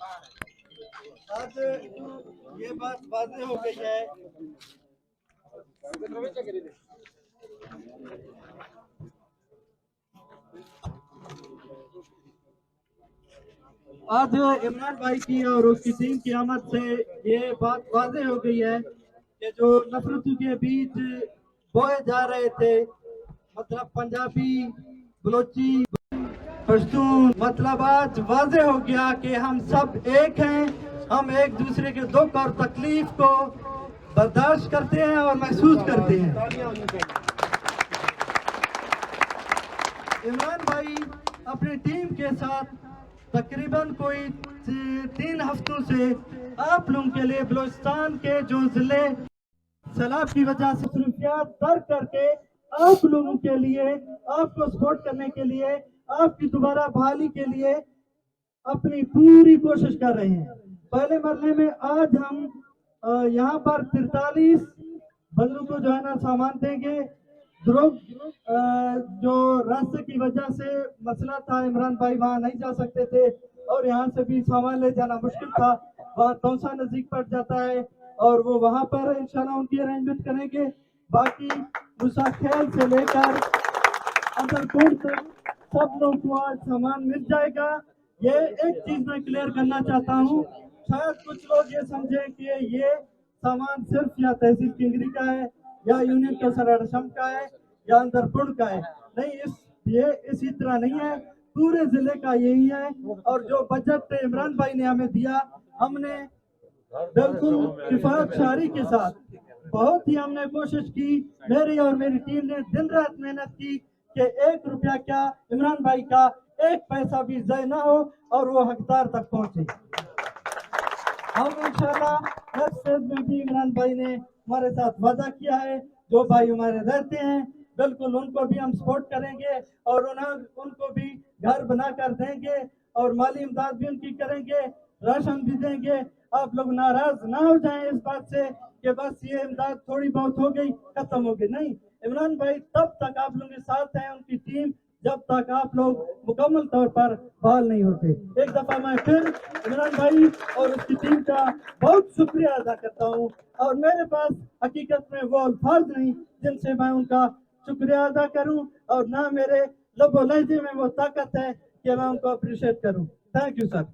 आज ये बात वाज़ेह हो गई है। आज इमरान भाई की और उसकी टीम की आमद से ये बात वाज़ेह हो गई है कि जो नफरतों के बीच बोए जा रहे थे, मतलब पंजाबी, बलोची, पश्तून, मतलब आज वाज़ेह हो गया कि हम सब एक हैं। हम एक दूसरे के दुख और तकलीफ को बर्दाश्त करते हैं और महसूस करते हैं। इमरान भाई अपनी टीम के साथ तकरीबन कोई 3 हफ्तों से आप लोगों के लिए बलूचिस्तान के जो जिले सैलाब की वजह से मसरूफियात तर्क करके आप लोगों के लिए, आपको सपोर्ट करने के लिए, आपकी दोबारा बहाली के लिए अपनी पूरी कोशिश कर रहे हैं। पहले मरले में आज हम यहाँ पर 43 बंदों को जो है ना सामान देंगे। ध्रुव जो रास्ते की वजह से मसला था, इमरान भाई वहाँ नहीं जा सकते थे और यहाँ से भी सामान ले जाना मुश्किल था, वहाँ तौसा नजदीक पड़ जाता है और वो वहाँ पर इंशाल्लाह उनकी अरेंजमेंट करेंगे। बाकी मूसा खेल से लेकर अंदरकोट तक सब लोग को आज सामान मिल जाएगा। ये एक चीज मैं क्लियर करना चाहता हूँ, शायद कुछ लोग ये समझे कि ये सामान सिर्फ या तहसील किंगरी का है या यूनियन कसम का है या अंदरपुर का है। नहीं, ये इसी तरह नहीं है, पूरे जिले का यही है। और जो बजट इमरान भाई ने हमें दिया, हमने बिल्कुल किफायत शारी के साथ बहुत ही हमने कोशिश की, मेरी और मेरी टीम ने दिन रात मेहनत की कि 1 रुपया क्या, इमरान भाई का 1 पैसा भी ज़ाय ना हो और वो हकदार तक पहुंचे। हम इंशाल्लाह नेक्स्ट स्टेज में भी इमरान भाई ने हमारे साथ वादा किया है, जो भाई हमारे रहते हैं बिल्कुल उनको भी हम सपोर्ट करेंगे और उनको भी घर बनाकर देंगे और माली इमदाद भी उनकी करेंगे, राशन भी देंगे। आप लोग नाराज ना हो जाएं इस बात से कि बस ये इमदाद थोड़ी बहुत हो गई खत्म हो गई। नहीं, इमरान भाई तब तक आप लोगों के साथ हैं, उनकी टीम, जब तक आप लोग मुकम्मल तौर पर बहाल नहीं होते। एक दफा मैं फिर इमरान भाई और उसकी टीम का बहुत शुक्रिया अदा करता हूँ और मेरे पास हकीकत में वो अल्फाज नहीं जिनसे मैं उनका शुक्रिया अदा करूँ और ना मेरे लबो लहजे में वो ताकत है कि मैं उनको अप्रिशिएट करूँ। Thank you sir.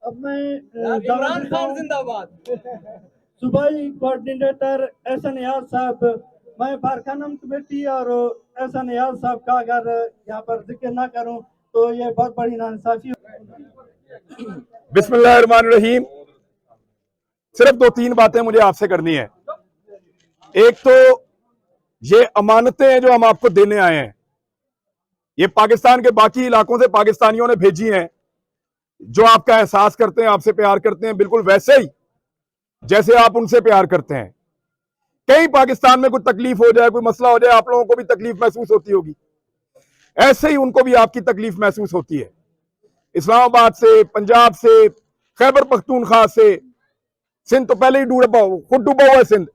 अब मैं इमरान खान जिंदाबाद। सूबाई कोऑर्डिनेटर एहसन यार साहब, मैं बारखानम कमेटी और एहसन यार साहब का अगर यहाँ पर जिक्र ना करूँ तो ये बहुत बड़ी नाइंसाफी। बिस्मिल्लाहिर्रहमानिर्रहीम। सिर्फ 2-3 बातें मुझे आपसे करनी है। एक तो ये अमानतें हैं जो हम आपको देने आए हैं, ये पाकिस्तान के बाकी इलाकों से पाकिस्तानियों ने भेजी हैं, जो आपका एहसास करते हैं, आपसे प्यार करते हैं, बिल्कुल वैसे ही जैसे आप उनसे प्यार करते हैं। कहीं पाकिस्तान में कोई तकलीफ हो जाए, कोई मसला हो जाए, आप लोगों को भी तकलीफ महसूस होती होगी, ऐसे ही उनको भी आपकी तकलीफ महसूस होती है। इस्लामाबाद से, पंजाब से, खैबर पख्तूनख्वा से, सिंध तो पहले ही खुद डूबा हुआ है सिंध,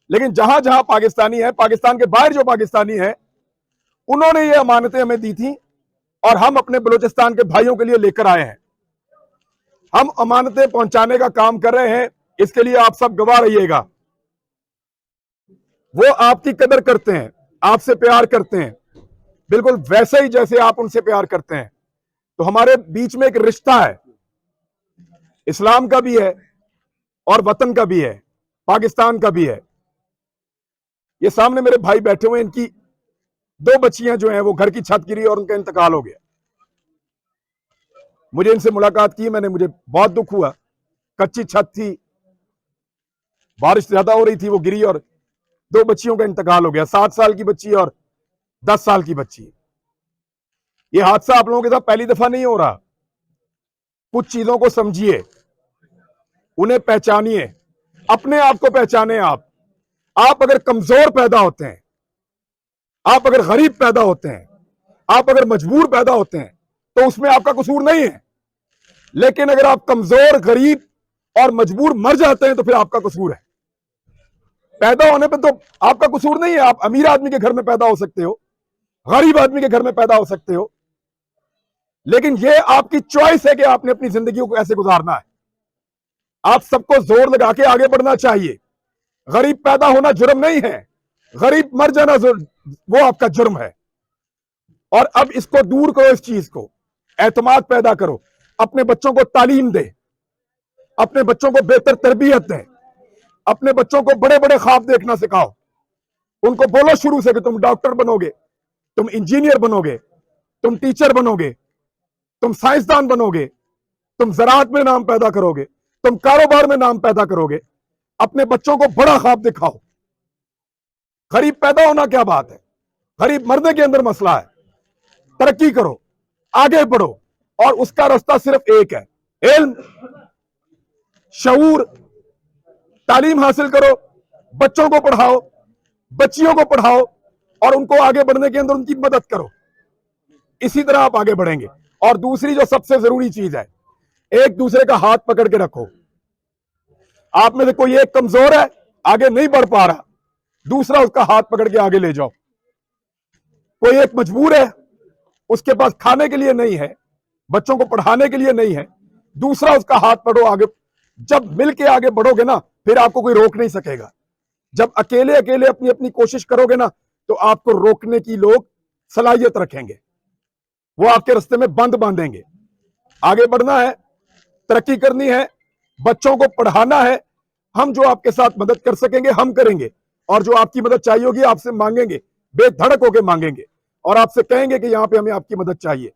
लेकिन जहां जहां पाकिस्तानी है, पाकिस्तान के बाहर जो पाकिस्तानी है, उन्होंने ये अमानतें हमें दी थी और हम अपने बलूचिस्तान के भाइयों के लिए लेकर आए हैं। हम अमानतें पहुंचाने का काम कर रहे हैं, इसके लिए आप सब गवाह रहिएगा। वो आपकी कदर करते हैं, आपसे प्यार करते हैं, बिल्कुल वैसे ही जैसे आप उनसे प्यार करते हैं। तो हमारे बीच में एक रिश्ता है, इस्लाम का भी है और वतन का भी है, पाकिस्तान का भी है। ये सामने मेरे भाई बैठे हुए हैं, इनकी 2 बच्चियां जो हैं वो घर की छत गिरी और उनका इंतकाल हो गया। मुझे इनसे मुलाकात की, मुझे बहुत दुख हुआ। कच्ची छत थी, बारिश ज्यादा हो रही थी, वो गिरी और 2 बच्चियों का इंतकाल हो गया, 7 साल की बच्ची और 10 साल की बच्ची। ये हादसा आप लोगों के साथ पहली दफा नहीं हो रहा। कुछ चीजों को समझिए, उन्हें पहचानिए, अपने आप को पहचाने। आप अगर कमजोर पैदा होते हैं, आप अगर गरीब पैदा होते हैं, आप अगर मजबूर पैदा होते हैं, तो उसमें आपका कसूर नहीं है। लेकिन अगर आप कमजोर, गरीब और मजबूर मर जाते हैं तो फिर आपका कसूर है। पैदा होने पे तो आपका कसूर नहीं है, आप अमीर आदमी के घर में पैदा हो सकते हो, गरीब आदमी के घर में पैदा हो सकते हो, लेकिन ये आपकी चॉइस है कि आपने अपनी जिंदगी को कैसे गुजारना है। आप सबको जोर लगा के आगे बढ़ना चाहिए। गरीब पैदा होना जुर्म नहीं है, गरीब मर जाना वो आपका जुर्म है। और अब इसको दूर करो, इस चीज को एतमाद पैदा करो, अपने बच्चों को तालीम दे, अपने बच्चों को बेहतर तरबियत दे, अपने बच्चों को बड़े बड़े ख्वाब देखना सिखाओ। उनको बोलो शुरू से कि तुम डॉक्टर बनोगे, तुम इंजीनियर बनोगे, तुम टीचर बनोगे, तुम साइंसदान बनोगे, तुम ज़राअत में नाम पैदा करोगे, तुम कारोबार में नाम पैदा करोगे। अपने बच्चों को बड़ा ख्वाब दिखाओ। गरीब पैदा होना क्या बात है, गरीब मरने के अंदर मसला है। तरक्की करो, आगे बढ़ो, और उसका रास्ता सिर्फ एक है, इल्म, शऊर, तालीम हासिल करो, बच्चों को पढ़ाओ, बच्चियों को पढ़ाओ, और उनको आगे बढ़ने के अंदर उनकी मदद करो। इसी तरह आप आगे बढ़ेंगे। और दूसरी जो सबसे जरूरी चीज है, एक दूसरे का हाथ पकड़ के रखो। आप में से कोई एक कमजोर है, आगे नहीं बढ़ पा रहा, दूसरा उसका हाथ पकड़ के आगे ले जाओ। कोई एक मजबूर है, उसके पास खाने के लिए नहीं है, बच्चों को पढ़ाने के लिए नहीं है, दूसरा उसका हाथ पकड़ो आगे। जब मिलके आगे बढ़ोगे ना, फिर आपको कोई रोक नहीं सकेगा। जब अकेले अकेले अपनी अपनी कोशिश करोगे ना, तो आपको रोकने की लोग सलाहियत रखेंगे, वो आपके रास्ते में बंद बांधेंगे। आगे बढ़ना है, तरक्की करनी है, बच्चों को पढ़ाना है। हम जो आपके साथ मदद कर सकेंगे हम करेंगे, और जो आपकी मदद चाहिए होगी आपसे मांगेंगे, बेधड़क होकर मांगेंगे, और आपसे कहेंगे कि यहां पे हमें आपकी मदद चाहिए।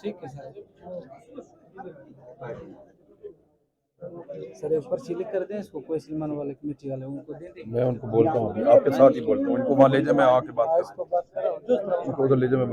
ठीक है सर, ऊपर सिलिक कर दें इसको, कोई सलमान वाले कमेटी वाले उनको दे दें। मैं उनको बोलता हूँ, आपके साथ ही बोलता हूँ, इनको वहां ले जाए, मैं आके बात इसको बात करो उधर ले जाए।